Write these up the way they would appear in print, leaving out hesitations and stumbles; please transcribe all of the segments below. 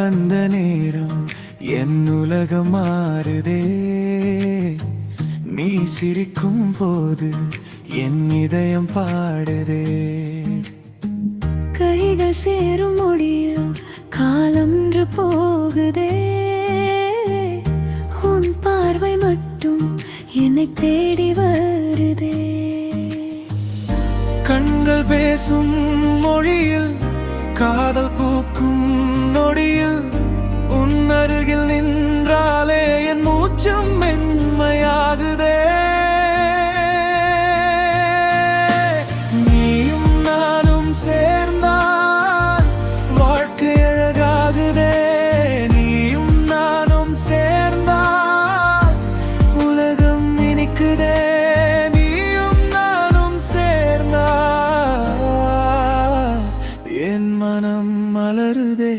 வந்த நேரம் என் உலகம் மாறுதே. நீ சிரிக்கும் போது என் இதயம் பாடுதே. கைகள் சேரும் மொழியில் காலம்ன்று போகுதே. உன் பார்வை மட்டும் என்னை தேடி வருதே. கண்கள் பேசும் மொழியில் காதல் பூக்கும் நொடியில் உன் அருகில் நின்றாலே என் மூச்சும் மென்மையாகுதே. நீயும் நானும் சேர்ந்தால் வாழ்க்கை அழகாகுதே. நீயும் நானும் சேர்ந்தால் உலகம் இனிக்குதே. நீயும் நானும் சேர்ந்தால் என் மனம் மலருதே.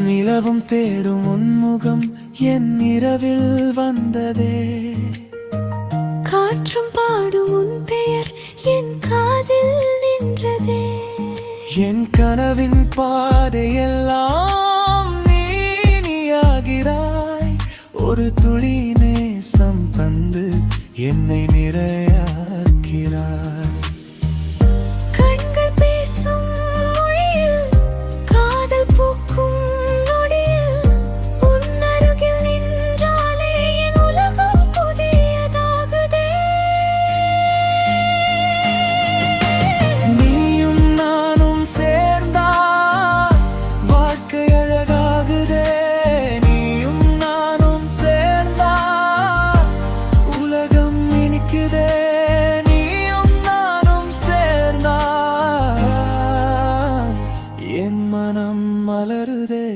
நிலவும் தேடும் உன்முகம் என் இரவில் வந்ததே. காற்றும் பாடும் உன் பெயர் என் காதில் நின்றதே. என் கனவின் பாதையெல்லாம் நீயாகிறாய். ஒரு துளி நேசம் தந்து என்னை நிறையாக்கிறாய். கண்கள் பேசும் மொழியில் காதல் பூக்கும் நொடியில் உன் அருகில் நின்றாலே என் உலகம் புதியதாகுதே. நீயும் நானும் சேர்ந்தால் வாழ்க்கை அழகாகுதே. நீயும் நானும் சேர்ந்தால் உலகம் இனிக்குதே. நீயும் நானும் சேர்ந்தால் என் மனம் மலருதே.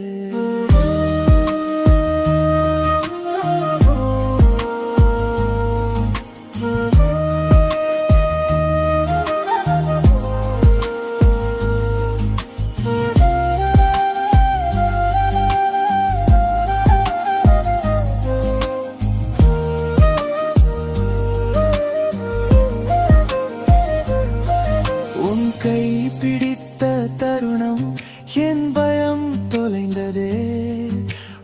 உன் கை பிடித்த தருணம் என் பயம் தொலைந்ததே.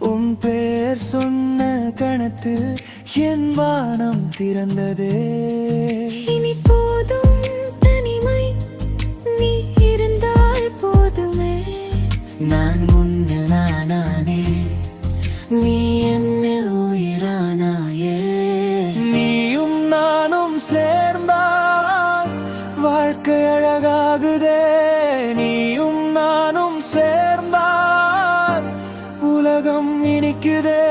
உன் பெயர் சொன்ன கணத்தில் என் வானம் திறந்ததே. இனி போதும் தனிமை, நீ இருந்தால் போதுமே. நான் முன்னில் நானே, நீ என்னில் உயிரானாயே. நீயும் நானும் சேர்ந்தால் வாழ்க்கை அழகாகுதே. நீயும் நானும் சேர்ந்தால் உலகம் இனிக்குதே.